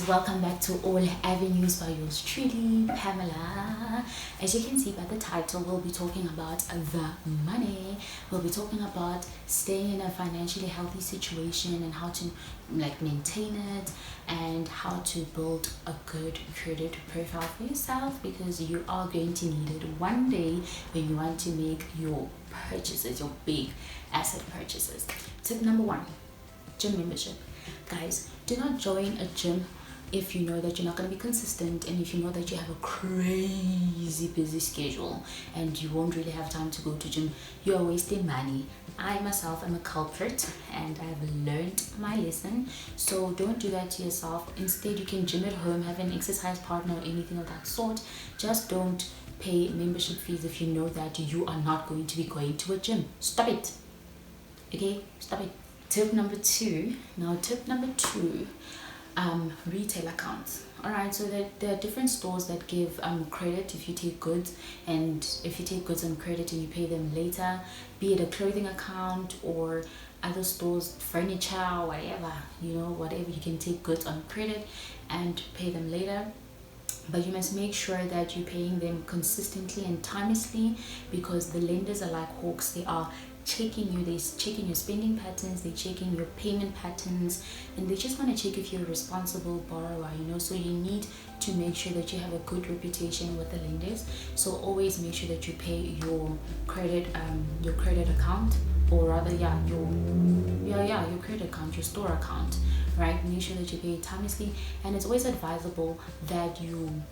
welcome back to All Avenues by yours truly, Pamela. As you can see by the title, we'll be talking about the money. We'll be talking about staying in a financially healthy situation and how to maintain it, and how to build a good credit profile for yourself, because you are going to need it one day when you want to make your purchases, your big asset purchases. Tip number one: gym membership. Guys, do not join a gym if you know that you're not going to be consistent, and if you know that you have a crazy busy schedule and you won't really have time to go to gym. You are wasting money. I myself am a culprit and I've learned my lesson. So don't do that to yourself. Instead, you can gym at home, have an exercise partner or anything of that sort. Just don't pay membership fees if you know that you are not going to be going to a gym. Stop it. Okay, stop it. Tip number two. Retail accounts. All right, so there are different stores that give credit if you take goods, and if you take goods on credit and you pay them later, be it a clothing account or other stores, furniture, whatever, whatever. You can take goods on credit and pay them later, but you must make sure that you're paying them consistently and timelessly, because the lenders are like hawks. They are checking you, they're checking your spending patterns, they're checking your payment patterns, and they just want to check if you're a responsible borrower. So you need to make sure that you have a good reputation with the lenders. So always make sure that you pay your credit account, or rather your credit account, your store account, right? Make sure that you pay it timelessly, and it's always advisable that you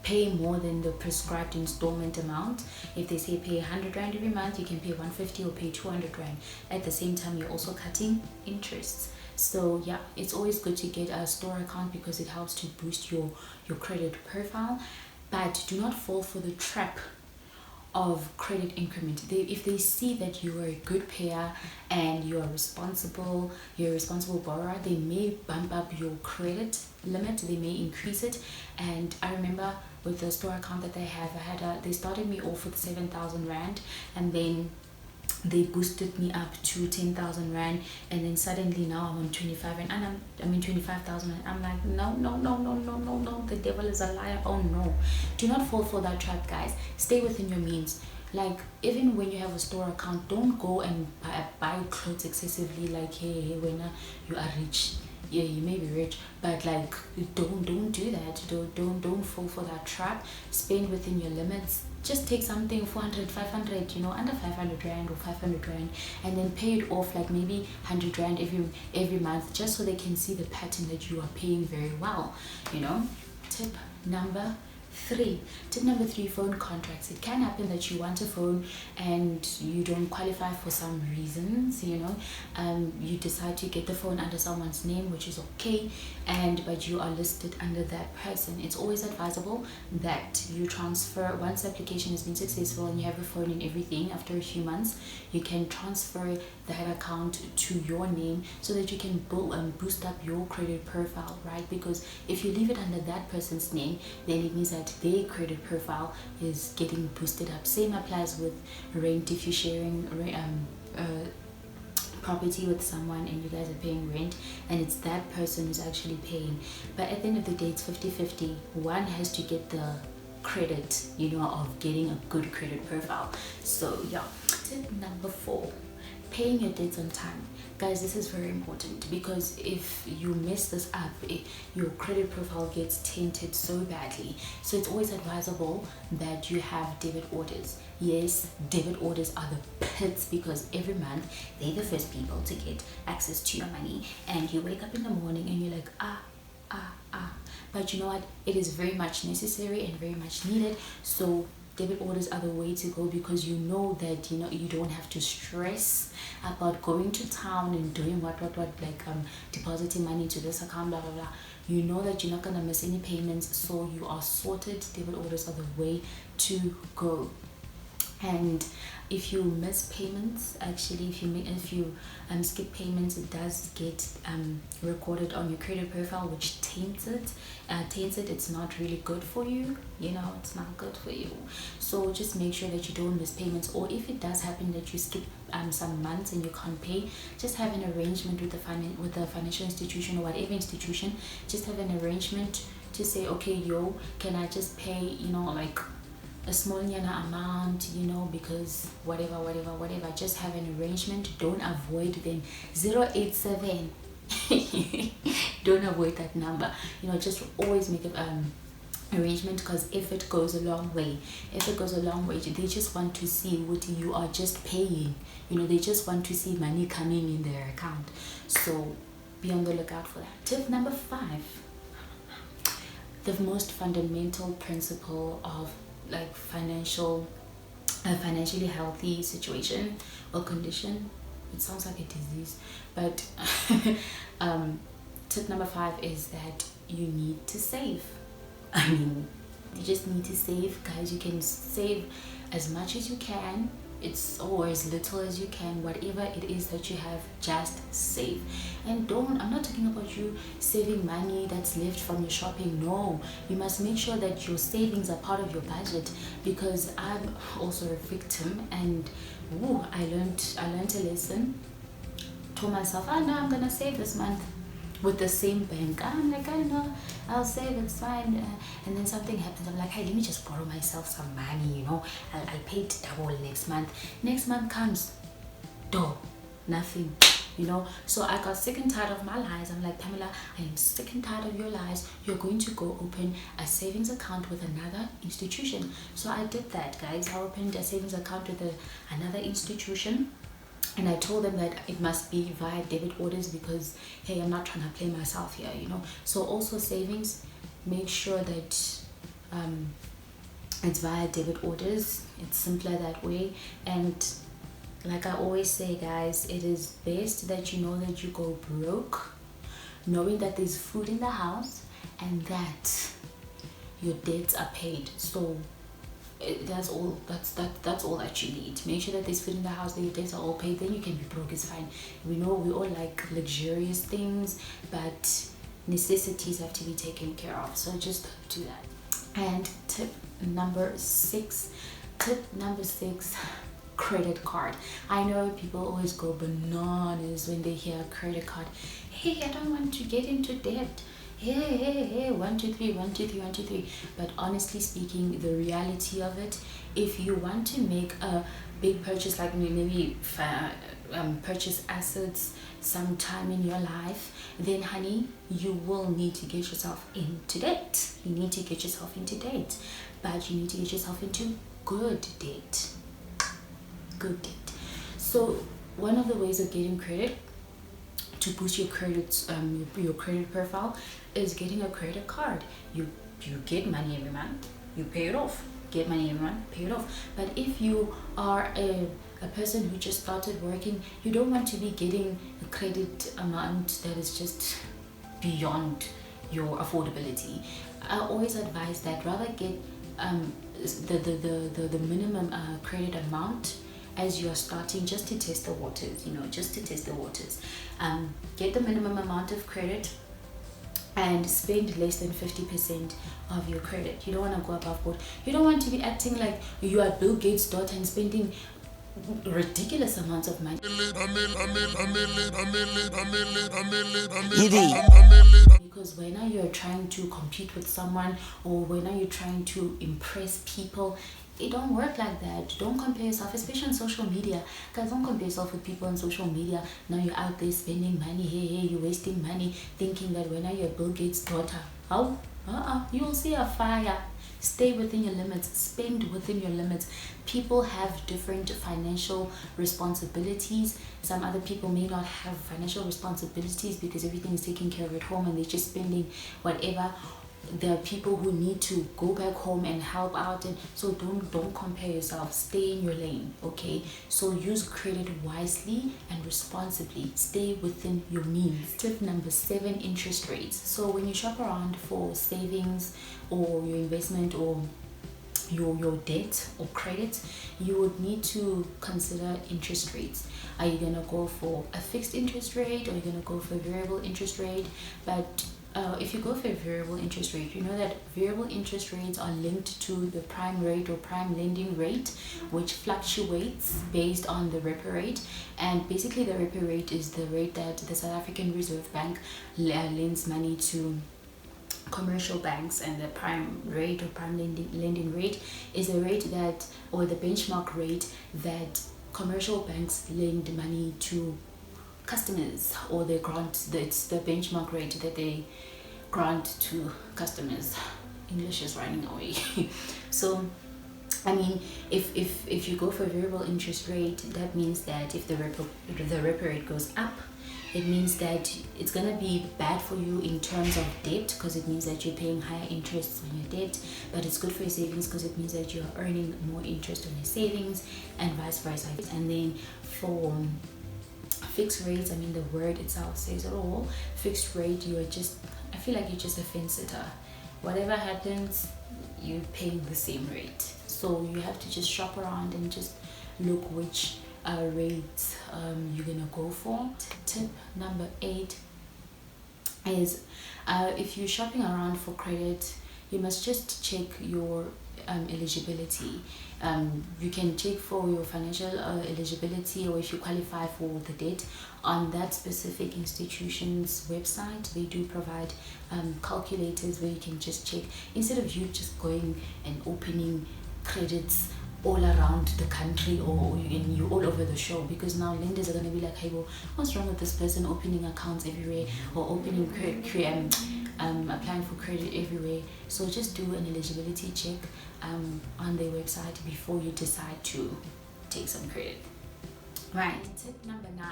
pay more than the prescribed installment amount. If they say pay 100 Rand every month, you can pay 150 or pay 200 Rand. At the same time, you're also cutting interests. So yeah, it's always good to get a store account because it helps to boost your credit profile. But do not fall for the trap of credit increment. If they see that you are a good payer and you're a responsible borrower, they may bump up your credit limit, they may increase it. And I remember with the store account that they have, they started me off with 7,000 Rand, and then they boosted me up to 10,000 Rand, and then suddenly now I'm on 25 and I'm in 25,000, and I'm like, no, the devil is a liar. Oh no, do not fall for that trap, guys. Stay within your means. Like, even when you have a store account, don't go and buy clothes excessively. Like, hey, when you are rich, yeah, you may be rich, but like, don't do that. Don't fall for that trap. Spend within your limits. Just take something 400, 500, under 500 Rand or 500 Rand, and then pay it off like maybe 100 Rand every month, just so they can see the pattern that you are paying very well. Tip number three, phone contracts. It can happen that you want a phone and you don't qualify for some reasons. You decide to get the phone under someone's name, which is okay, but you are listed under that person. It's always advisable that you transfer, once the application has been successful and you have the phone and everything. After a few months, you can transfer that account to your name so that you can boost up your credit profile, right? Because if you leave it under that person's name, then it means that their credit profile is getting boosted up. Same applies with rent. If you're sharing property with someone and you guys are paying rent, and it's that person who's actually paying, but at the end of the day, it's 50-50. One has to get the credit, of getting a good credit profile. So yeah. Tip number 4, paying your debts on time. Guys, this is very important, because if you mess this up, your credit profile gets tainted so badly. So it's always advisable that you have debit orders. Yes, debit orders are the pits, because every month they're the first people to get access to your money, and you wake up in the morning and you're like, but you know what, it is very much necessary and very much needed. So debit orders are the way to go, because you know that you don't have to stress about going to town and doing what depositing money to this account, blah blah blah. You know that you're not gonna miss any payments, so you are sorted. Debit orders are the way to go. And if you miss payments, actually if you skip payments, it does get recorded on your credit profile, which taints it. It's not really good for you, it's not good for you. So just make sure that you don't miss payments, or if it does happen that you skip some months and you can't pay, just have an arrangement with the financial institution or whatever institution. Just have an arrangement to say, okay, can I just pay like a small amount, because whatever. Just have an arrangement. Don't avoid them. 087. Don't avoid that number. Just always make an arrangement, because if it goes a long way, they just want to see what you are just paying. They just want to see money coming in their account. So be on the lookout for that. Tip number 5. The most fundamental principle of like financially healthy situation or condition. It sounds like a disease, but tip number 5 is that you need to save. You just need to save, guys. You can save as much as you can, or as little as you can. Whatever it is that you have, just save. And I'm not talking about you saving money that's left from your shopping. No, you must make sure that your savings are part of your budget, because I'm also a victim, and I learned a lesson. Told myself, no, I'm gonna save this month with the same bank. I'm like, I know, I'll save, it's fine. And then something happens. I'm like, hey, let me just borrow myself some money, I'll pay it double next month. Next month comes, nothing, So I got sick and tired of my lies. I'm like, Pamela, I am sick and tired of your lies. You're going to go open a savings account with another institution. So I did that, guys. I opened a savings account with another institution. And I told them that it must be via debit orders, because hey, I'm not trying to play myself here, So also savings, make sure that it's via debit orders. It's simpler that way. And like I always say, guys, it is best that you know that you go broke, knowing that there's food in the house and that your debts are paid. So that's all that you need. Make sure that there's food in the house, that your debts are all paid, then you can be broke. It's fine. We know we all like luxurious things, but necessities have to be taken care of. So just do that. And tip number 6, credit card. I know people always go bananas when they hear credit card. Hey, I don't want to get into debt. Hey, 1 2 3. But honestly speaking, the reality of it, if you want to make a big purchase, like maybe purchase assets sometime in your life, then honey, you will need to get yourself into debt. But you need to get yourself into good debt. So one of the ways of getting credit to boost your credit profile is getting a credit card. You get money every month, you pay it off. Get money every month, pay it off. But if you are a person who just started working, you don't want to be getting a credit amount that is just beyond your affordability. I always advise that rather get the minimum credit amount as you are starting, just to test the waters, get the minimum amount of credit and spend less than 50% of your credit. You don't want to go above board. You don't want to be acting like you are Bill Gates' daughter and spending ridiculous amounts of money. Because when you're trying to compete with someone, or when you're trying to impress people, it don't work like that. Don't compare yourself, especially on social media. Guys, don't compare yourself with people on social media. Now you're out there spending money. Hey, you're wasting money, thinking that when you're Bill Gates' daughter, you will see a fire. Stay within your limits. Spend within your limits. People have different financial responsibilities. Some other people may not have financial responsibilities because everything is taken care of at home and they're just spending whatever. There are people who need to go back home and help out, and so don't compare yourself. Stay in your lane, okay? So use credit wisely and responsibly. Stay within your means. Tip number 7, interest rates. So when you shop around for savings or your investment or your debt or credit, you would need to consider interest rates. Are you gonna go for a fixed interest rate, or are you gonna go for a variable interest rate? But if you go for a variable interest rate, you know that variable interest rates are linked to the prime rate or prime lending rate, which fluctuates based on the repo rate. And basically the repo rate is the rate that the South African Reserve Bank lends money to commercial banks, and the prime rate or prime lending rate is the rate that, or the benchmark rate that commercial banks lend money to customers, or they grant, it's the benchmark rate that they grant to customers. English is running away. So I mean, if you go for a variable interest rate, that means that if the repo rate goes up, it means that it's gonna be bad for you in terms of debt, because it means that you're paying higher interest on your debt. But it's good for your savings, because it means that you're earning more interest on your savings, and vice versa. And then for fixed rates, I mean, the word itself says it all. Fixed rate, you are just, I feel like you're just a fence sitter. Whatever happens, you're paying the same rate. So you have to just shop around and just look which rates you're gonna go for. Tip number 8 is if you're shopping around for credit, you must just check your eligibility. You can check for your financial eligibility, or if you qualify for the debt on that specific institution's website. They do provide calculators where you can just check, instead of you just going and opening credits all around the country, or you all over the show, because now lenders are going to be like, hey, well, what's wrong with this person opening accounts everywhere, or opening applying for credit everywhere? So just do an eligibility check on their website before you decide to take some credit. Right, tip number 9.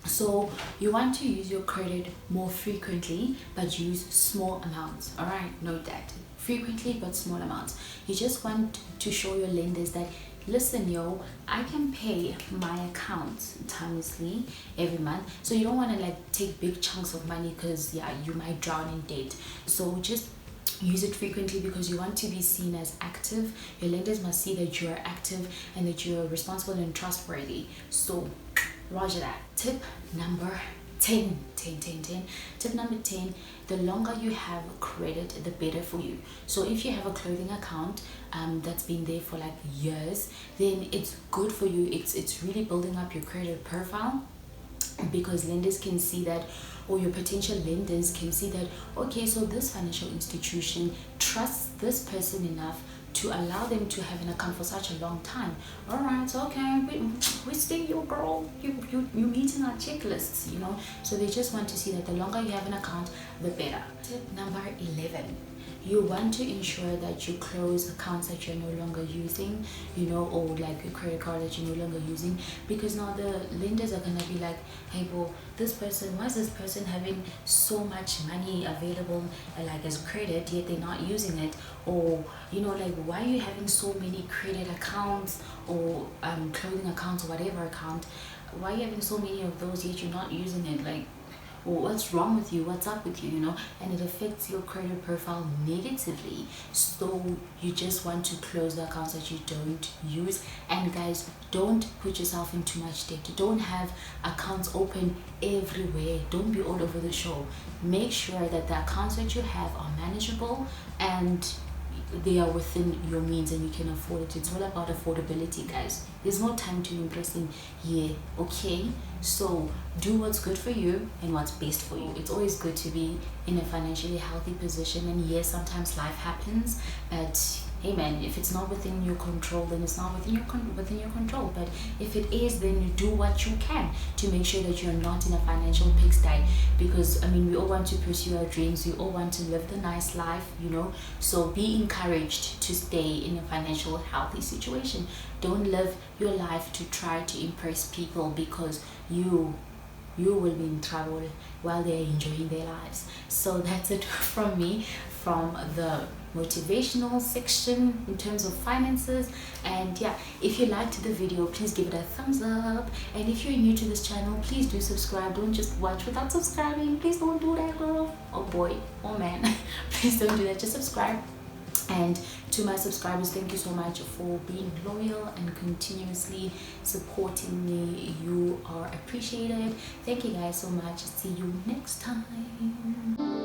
So you want to use your credit more frequently, but use small amounts. All right, note that. Frequently but small amounts. You just want to show your lenders that, listen, yo, I can pay my accounts timely every month. So you don't want to like take big chunks of money, because yeah, you might drown in debt. So just use it frequently, because you want to be seen as active. Your lenders must see that you are active and that you are responsible and trustworthy. So roger that. Tip number 10. Tip number 10, the longer you have credit, the better for you. So if you have a clothing account that's been there for like years, then it's good for you. It's really building up your credit profile, because lenders can see that, or your potential lenders can see that, okay, so this financial institution trusts this person enough to allow them to have an account for such a long time. All right, okay, we see you, girl. You're meeting our checklists, you know. So they just want to see that the longer you have an account, the better. Tip number 11. You want to ensure that you close accounts that you're no longer using, you know, or like a credit card that you're no longer using, because now the lenders are gonna be like, hey, well, this person, why is this person having so much money available like as credit, yet they're not using it? Or, you know, like, why are you having so many credit accounts, or clothing accounts, or whatever account? Why are you having so many of those yet you're not using it? Like, well, what's wrong with you? What's up with you? You know, and it affects your credit profile negatively. So you just want to close the accounts that you don't use. And guys, don't put yourself in too much debt. Don't have accounts open everywhere. Don't be all over the show. Make sure that the accounts that you have are manageable and they are within your means and you can afford it. It's all about affordability, guys. There's no time to impress in here, okay? So do what's good for you and what's best for you. It's always good to be in a financially healthy position, and yes, sometimes life happens, but hey man, if it's not within your control, then it's not within your control. But if it is, then you do what you can to make sure that you're not in a financial pigsty, because I mean, we all want to pursue our dreams, we all want to live the nice life, you know. So be encouraged to stay in a financial healthy situation. Don't live your life to try to impress people, because you will be in trouble while they're enjoying their lives. So that's it from me, from the motivational section in terms of finances. And yeah, if you liked the video, please give it a thumbs up, and if you're new to this channel, please do subscribe. Don't just watch without subscribing. Please don't do that, girl, oh boy, oh man. Please don't do that. Just subscribe. And to my subscribers, thank you so much for being loyal and continuously supporting me. You are appreciated. Thank you guys so much. See you next time.